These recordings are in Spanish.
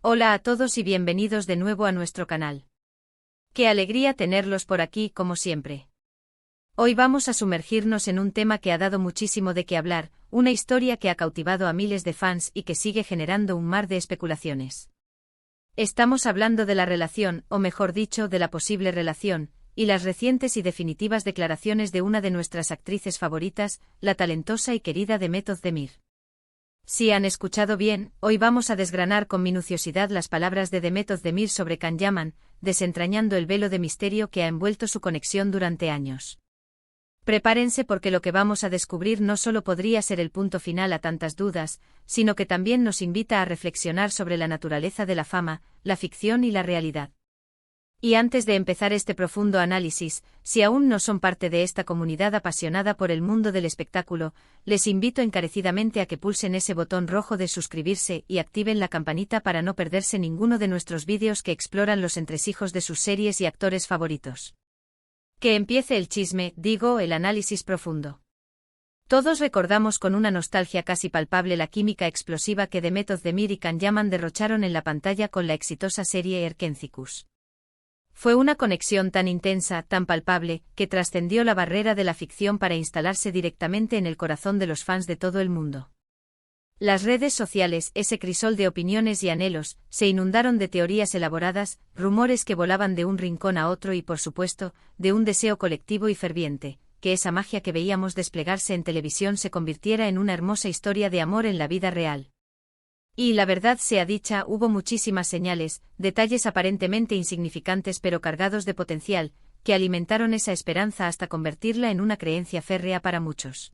Hola a todos y bienvenidos de nuevo a nuestro canal. Qué alegría tenerlos por aquí como siempre. Hoy vamos a sumergirnos en un tema que ha dado muchísimo de qué hablar, una historia que ha cautivado a miles de fans y que sigue generando un mar de especulaciones. Estamos hablando de la relación, o mejor dicho, de la posible relación, y las recientes y definitivas declaraciones de una de nuestras actrices favoritas, la talentosa y querida Demet Özdemir. Si han escuchado bien, hoy vamos a desgranar con minuciosidad las palabras de Demet Özdemir sobre Can Yaman, desentrañando el velo de misterio que ha envuelto su conexión durante años. Prepárense porque lo que vamos a descubrir no solo podría ser el punto final a tantas dudas, sino que también nos invita a reflexionar sobre la naturaleza de la fama, la ficción y la realidad. Y antes de empezar este profundo análisis, si aún no son parte de esta comunidad apasionada por el mundo del espectáculo, les invito encarecidamente a que pulsen ese botón rojo de suscribirse y activen la campanita para no perderse ninguno de nuestros vídeos que exploran los entresijos de sus series y actores favoritos. Que empiece el chisme, digo, el análisis profundo. Todos recordamos con una nostalgia casi palpable la química explosiva que Demet Özdemir y Can Yaman derrocharon en la pantalla con la exitosa serie Erkenzikuz. Fue una conexión tan intensa, tan palpable, que trascendió la barrera de la ficción para instalarse directamente en el corazón de los fans de todo el mundo. Las redes sociales, ese crisol de opiniones y anhelos, se inundaron de teorías elaboradas, rumores que volaban de un rincón a otro y, por supuesto, de un deseo colectivo y ferviente, que esa magia que veíamos desplegarse en televisión se convirtiera en una hermosa historia de amor en la vida real. Y la verdad sea dicha, hubo muchísimas señales, detalles aparentemente insignificantes pero cargados de potencial, que alimentaron esa esperanza hasta convertirla en una creencia férrea para muchos.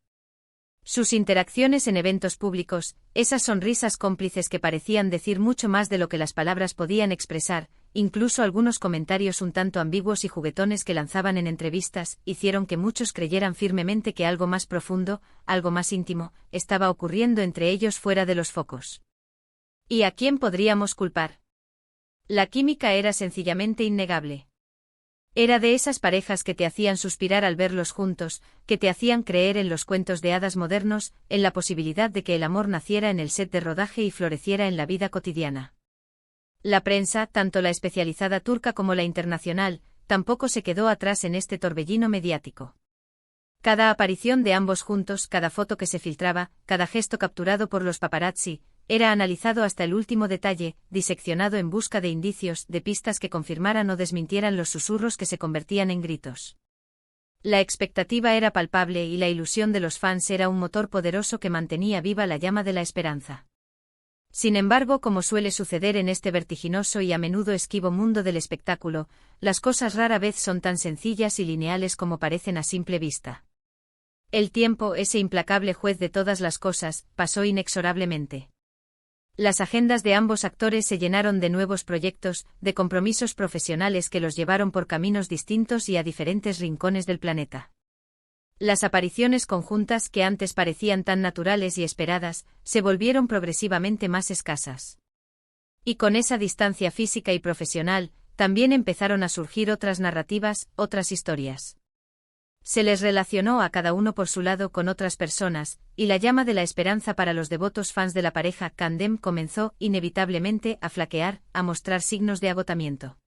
Sus interacciones en eventos públicos, esas sonrisas cómplices que parecían decir mucho más de lo que las palabras podían expresar, incluso algunos comentarios un tanto ambiguos y juguetones que lanzaban en entrevistas, hicieron que muchos creyeran firmemente que algo más profundo, algo más íntimo, estaba ocurriendo entre ellos fuera de los focos. ¿Y a quién podríamos culpar? La química era sencillamente innegable. Era de esas parejas que te hacían suspirar al verlos juntos, que te hacían creer en los cuentos de hadas modernos, en la posibilidad de que el amor naciera en el set de rodaje y floreciera en la vida cotidiana. La prensa, tanto la especializada turca como la internacional, tampoco se quedó atrás en este torbellino mediático. Cada aparición de ambos juntos, cada foto que se filtraba, cada gesto capturado por los paparazzi, era analizado hasta el último detalle, diseccionado en busca de indicios, de pistas que confirmaran o desmintieran los susurros que se convertían en gritos. La expectativa era palpable y la ilusión de los fans era un motor poderoso que mantenía viva la llama de la esperanza. Sin embargo, como suele suceder en este vertiginoso y a menudo esquivo mundo del espectáculo, las cosas rara vez son tan sencillas y lineales como parecen a simple vista. El tiempo, ese implacable juez de todas las cosas, pasó inexorablemente. Las agendas de ambos actores se llenaron de nuevos proyectos, de compromisos profesionales que los llevaron por caminos distintos y a diferentes rincones del planeta. Las apariciones conjuntas que antes parecían tan naturales y esperadas, se volvieron progresivamente más escasas. Y con esa distancia física y profesional, también empezaron a surgir otras narrativas, otras historias. Se les relacionó a cada uno por su lado con otras personas, y la llama de la esperanza para los devotos fans de la pareja Candem comenzó, inevitablemente, a flaquear, a mostrar signos de agotamiento.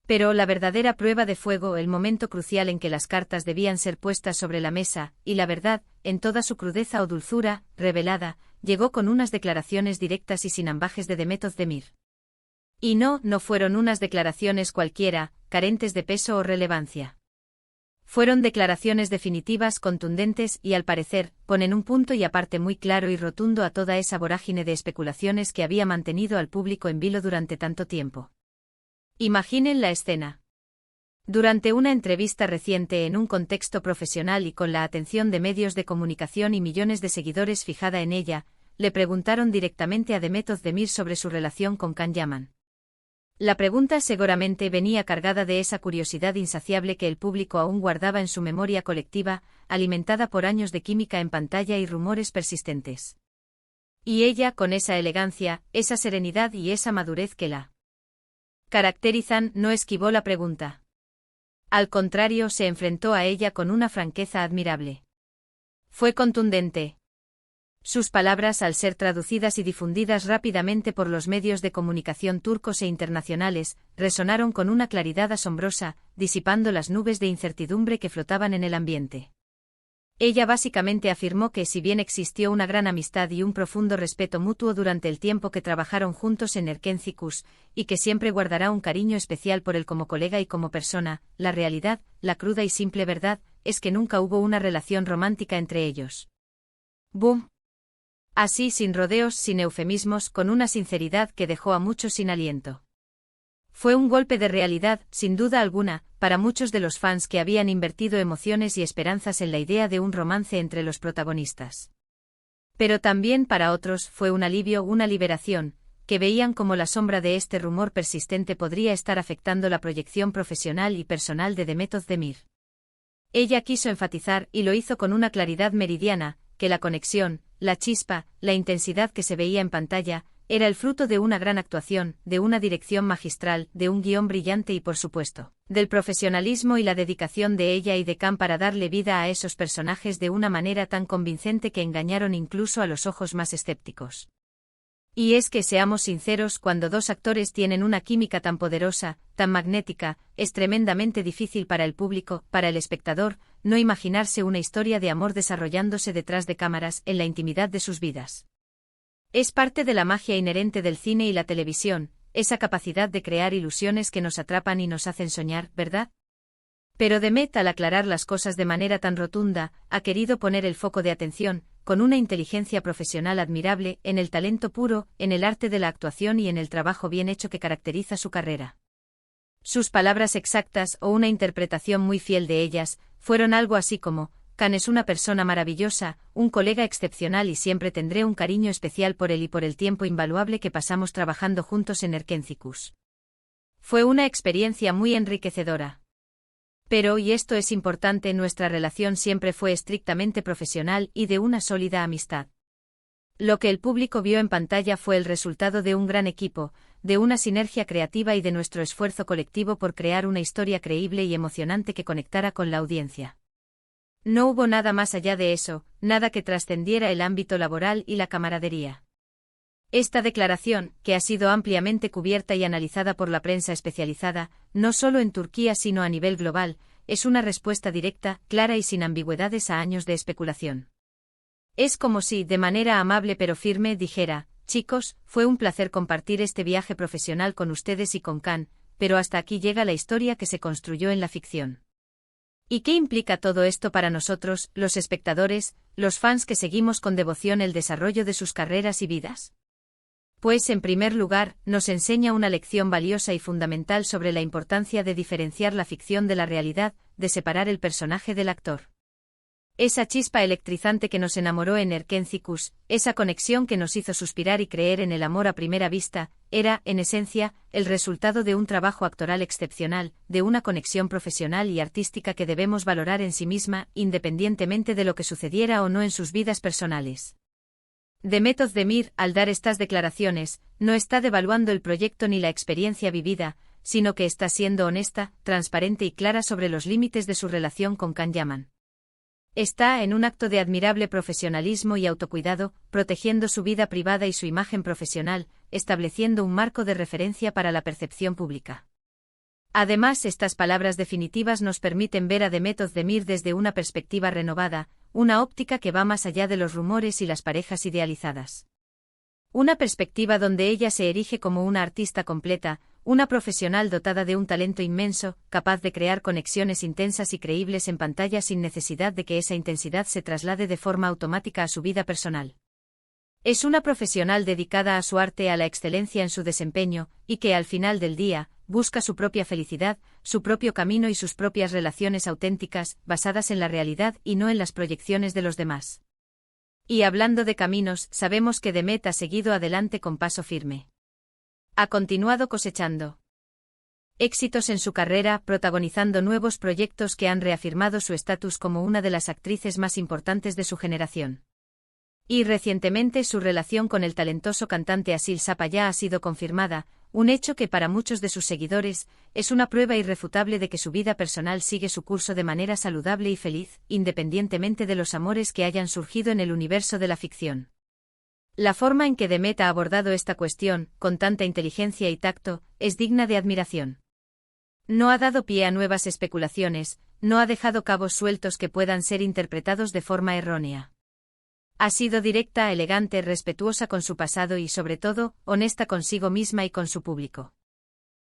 Pero la verdadera prueba de fuego, el momento crucial en que las cartas debían ser puestas sobre la mesa, y la verdad, en toda su crudeza o dulzura, revelada, llegó con unas declaraciones directas y sin ambages de Demet Özdemir. Y no fueron unas declaraciones cualquiera, carentes de peso o relevancia. Fueron declaraciones definitivas, contundentes y, al parecer, ponen un punto y aparte muy claro y rotundo a toda esa vorágine de especulaciones que había mantenido al público en vilo durante tanto tiempo. Imaginen la escena. Durante una entrevista reciente en un contexto profesional y con la atención de medios de comunicación y millones de seguidores fijada en ella, le preguntaron directamente a Demet Özdemir sobre su relación con Can Yaman. La pregunta seguramente venía cargada de esa curiosidad insaciable que el público aún guardaba en su memoria colectiva, alimentada por años de química en pantalla y rumores persistentes. Y ella, con esa elegancia, esa serenidad y esa madurez que la caracterizan, no esquivó la pregunta. Al contrario, se enfrentó a ella con una franqueza admirable. Fue contundente. Sus palabras, al ser traducidas y difundidas rápidamente por los medios de comunicación turcos e internacionales, resonaron con una claridad asombrosa, disipando las nubes de incertidumbre que flotaban en el ambiente. Ella básicamente afirmó que si bien existió una gran amistad y un profundo respeto mutuo durante el tiempo que trabajaron juntos en Erkencikus, y que siempre guardará un cariño especial por él como colega y como persona, la realidad, la cruda y simple verdad, es que nunca hubo una relación romántica entre ellos. ¡Boom! Así, sin rodeos, sin eufemismos, con una sinceridad que dejó a muchos sin aliento. Fue un golpe de realidad, sin duda alguna, para muchos de los fans que habían invertido emociones y esperanzas en la idea de un romance entre los protagonistas. Pero también para otros fue un alivio, una liberación, que veían como la sombra de este rumor persistente podría estar afectando la proyección profesional y personal de Demet Özdemir. Ella quiso enfatizar, y lo hizo con una claridad meridiana, que la conexión, la chispa, la intensidad que se veía en pantalla, era el fruto de una gran actuación, de una dirección magistral, de un guión brillante y, por supuesto, del profesionalismo y la dedicación de ella y de Can para darle vida a esos personajes de una manera tan convincente que engañaron incluso a los ojos más escépticos. Y es que, seamos sinceros, cuando dos actores tienen una química tan poderosa, tan magnética, es tremendamente difícil para el público, para el espectador, no imaginarse una historia de amor desarrollándose detrás de cámaras, en la intimidad de sus vidas. Es parte de la magia inherente del cine y la televisión, esa capacidad de crear ilusiones que nos atrapan y nos hacen soñar, ¿verdad? Pero Demet, al aclarar las cosas de manera tan rotunda, ha querido poner el foco de atención, con una inteligencia profesional admirable, en el talento puro, en el arte de la actuación y en el trabajo bien hecho que caracteriza su carrera. Sus palabras exactas, o una interpretación muy fiel de ellas, fueron algo así como: Can es una persona maravillosa, un colega excepcional y siempre tendré un cariño especial por él y por el tiempo invaluable que pasamos trabajando juntos en Erkencikus. Fue una experiencia muy enriquecedora. Pero, y esto es importante, nuestra relación siempre fue estrictamente profesional y de una sólida amistad. Lo que el público vio en pantalla fue el resultado de un gran equipo, de una sinergia creativa y de nuestro esfuerzo colectivo por crear una historia creíble y emocionante que conectara con la audiencia. No hubo nada más allá de eso, nada que trascendiera el ámbito laboral y la camaradería. Esta declaración, que ha sido ampliamente cubierta y analizada por la prensa especializada, no solo en Turquía sino a nivel global, es una respuesta directa, clara y sin ambigüedades a años de especulación. Es como si, de manera amable pero firme, dijera: chicos, fue un placer compartir este viaje profesional con ustedes y con Can, pero hasta aquí llega la historia que se construyó en la ficción. ¿Y qué implica todo esto para nosotros, los espectadores, los fans que seguimos con devoción el desarrollo de sus carreras y vidas? Pues, en primer lugar, nos enseña una lección valiosa y fundamental sobre la importancia de diferenciar la ficción de la realidad, de separar el personaje del actor. Esa chispa electrizante que nos enamoró en Erkencikus, esa conexión que nos hizo suspirar y creer en el amor a primera vista, era, en esencia, el resultado de un trabajo actoral excepcional, de una conexión profesional y artística que debemos valorar en sí misma, independientemente de lo que sucediera o no en sus vidas personales. Demet Özdemir, al dar estas declaraciones, no está devaluando el proyecto ni la experiencia vivida, sino que está siendo honesta, transparente y clara sobre los límites de su relación con Can Yaman. Está, en un acto de admirable profesionalismo y autocuidado, protegiendo su vida privada y su imagen profesional, estableciendo un marco de referencia para la percepción pública. Además, estas palabras definitivas nos permiten ver a Demet Özdemir desde una perspectiva renovada, una óptica que va más allá de los rumores y las parejas idealizadas. Una perspectiva donde ella se erige como una artista completa, una profesional dotada de un talento inmenso, capaz de crear conexiones intensas y creíbles en pantalla sin necesidad de que esa intensidad se traslade de forma automática a su vida personal. Es una profesional dedicada a su arte, a la excelencia en su desempeño, y que al final del día, busca su propia felicidad, su propio camino y sus propias relaciones auténticas, basadas en la realidad y no en las proyecciones de los demás. Y hablando de caminos, sabemos que Demet ha seguido adelante con paso firme. Ha continuado cosechando éxitos en su carrera, protagonizando nuevos proyectos que han reafirmado su estatus como una de las actrices más importantes de su generación. Y recientemente su relación con el talentoso cantante Asil Sapaya ha sido confirmada, un hecho que para muchos de sus seguidores es una prueba irrefutable de que su vida personal sigue su curso de manera saludable y feliz, independientemente de los amores que hayan surgido en el universo de la ficción. La forma en que Demet ha abordado esta cuestión, con tanta inteligencia y tacto, es digna de admiración. No ha dado pie a nuevas especulaciones, no ha dejado cabos sueltos que puedan ser interpretados de forma errónea. Ha sido directa, elegante, respetuosa con su pasado y, sobre todo, honesta consigo misma y con su público.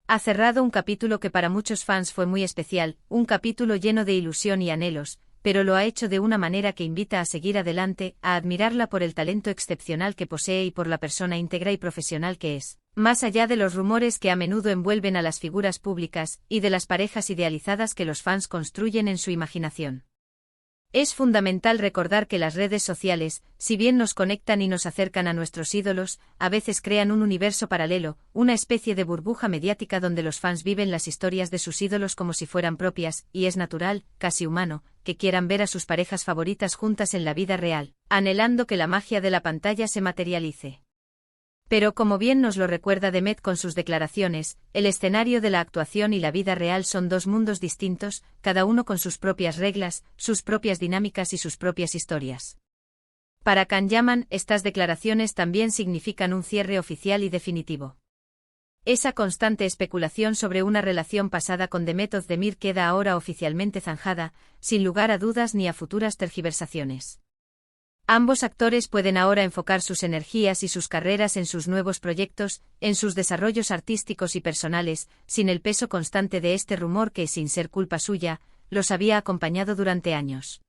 Ha cerrado un capítulo que para muchos fans fue muy especial, un capítulo lleno de ilusión y anhelos, pero lo ha hecho de una manera que invita a seguir adelante, a admirarla por el talento excepcional que posee y por la persona íntegra y profesional que es, más allá de los rumores que a menudo envuelven a las figuras públicas y de las parejas idealizadas que los fans construyen en su imaginación. Es fundamental recordar que las redes sociales, si bien nos conectan y nos acercan a nuestros ídolos, a veces crean un universo paralelo, una especie de burbuja mediática donde los fans viven las historias de sus ídolos como si fueran propias, y es natural, casi humano, que quieran ver a sus parejas favoritas juntas en la vida real, anhelando que la magia de la pantalla se materialice. Pero como bien nos lo recuerda Demet con sus declaraciones, el escenario de la actuación y la vida real son dos mundos distintos, cada uno con sus propias reglas, sus propias dinámicas y sus propias historias. Para Can Yaman, estas declaraciones también significan un cierre oficial y definitivo. Esa constante especulación sobre una relación pasada con Demet Özdemir queda ahora oficialmente zanjada, sin lugar a dudas ni a futuras tergiversaciones. Ambos actores pueden ahora enfocar sus energías y sus carreras en sus nuevos proyectos, en sus desarrollos artísticos y personales, sin el peso constante de este rumor que, sin ser culpa suya, los había acompañado durante años.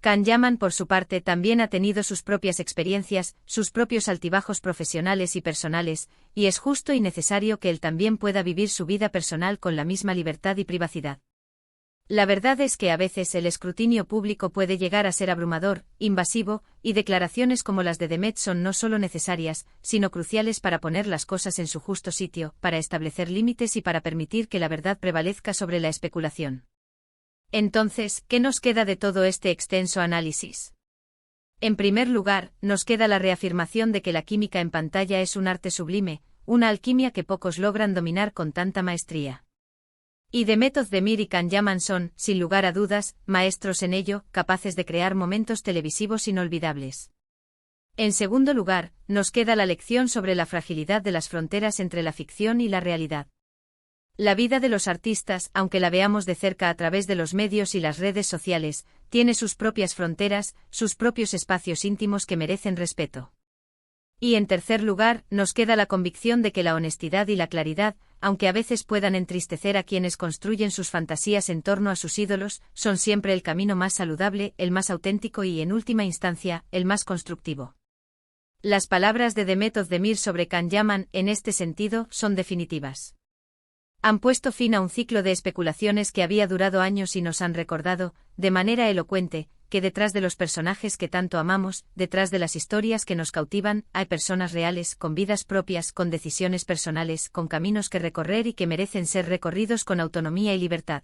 Can Yaman, por su parte, también ha tenido sus propias experiencias, sus propios altibajos profesionales y personales, y es justo y necesario que él también pueda vivir su vida personal con la misma libertad y privacidad. La verdad es que a veces el escrutinio público puede llegar a ser abrumador, invasivo, y declaraciones como las de Demet son no solo necesarias, sino cruciales para poner las cosas en su justo sitio, para establecer límites y para permitir que la verdad prevalezca sobre la especulación. Entonces, ¿qué nos queda de todo este extenso análisis? En primer lugar, nos queda la reafirmación de que la química en pantalla es un arte sublime, una alquimia que pocos logran dominar con tanta maestría. Y Demet Özdemir y Can Yaman son, sin lugar a dudas, maestros en ello, capaces de crear momentos televisivos inolvidables. En segundo lugar, nos queda la lección sobre la fragilidad de las fronteras entre la ficción y la realidad. La vida de los artistas, aunque la veamos de cerca a través de los medios y las redes sociales, tiene sus propias fronteras, sus propios espacios íntimos que merecen respeto. Y en tercer lugar, nos queda la convicción de que la honestidad y la claridad, aunque a veces puedan entristecer a quienes construyen sus fantasías en torno a sus ídolos, son siempre el camino más saludable, el más auténtico y, en última instancia, el más constructivo. Las palabras de Demet Özdemir sobre Can Yaman, en este sentido, son definitivas. Han puesto fin a un ciclo de especulaciones que había durado años y nos han recordado, de manera elocuente, que detrás de los personajes que tanto amamos, detrás de las historias que nos cautivan, hay personas reales, con vidas propias, con decisiones personales, con caminos que recorrer y que merecen ser recorridos con autonomía y libertad.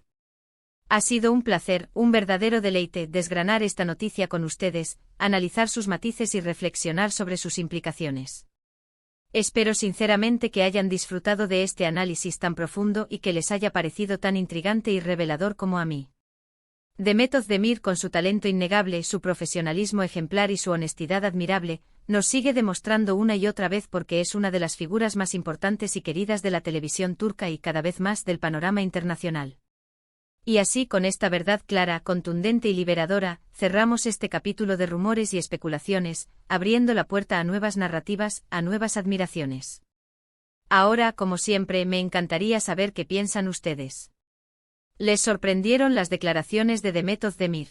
Ha sido un placer, un verdadero deleite, desgranar esta noticia con ustedes, analizar sus matices y reflexionar sobre sus implicaciones. Espero sinceramente que hayan disfrutado de este análisis tan profundo y que les haya parecido tan intrigante y revelador como a mí. Demet Özdemir, con su talento innegable, su profesionalismo ejemplar y su honestidad admirable, nos sigue demostrando una y otra vez porque es una de las figuras más importantes y queridas de la televisión turca y cada vez más del panorama internacional. Y así, con esta verdad clara, contundente y liberadora, cerramos este capítulo de rumores y especulaciones, abriendo la puerta a nuevas narrativas, a nuevas admiraciones. Ahora, como siempre, me encantaría saber qué piensan ustedes. ¿Les sorprendieron las declaraciones de Demet Özdemir?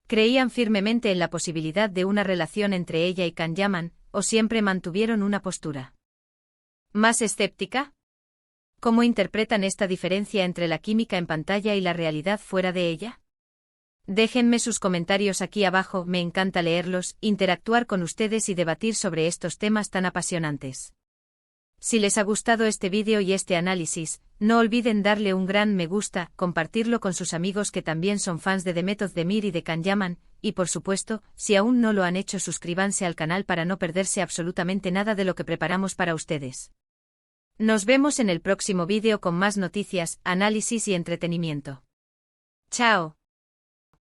¿Creían firmemente en la posibilidad de una relación entre ella y Can Yaman, o siempre mantuvieron una postura más escéptica? ¿Cómo interpretan esta diferencia entre la química en pantalla y la realidad fuera de ella? Déjenme sus comentarios aquí abajo, me encanta leerlos, interactuar con ustedes y debatir sobre estos temas tan apasionantes. Si les ha gustado este vídeo y este análisis, no olviden darle un gran me gusta, compartirlo con sus amigos que también son fans de Demet Özdemir y de Can Yaman, y por supuesto, si aún no lo han hecho, suscríbanse al canal para no perderse absolutamente nada de lo que preparamos para ustedes. Nos vemos en el próximo vídeo con más noticias, análisis y entretenimiento. ¡Chao!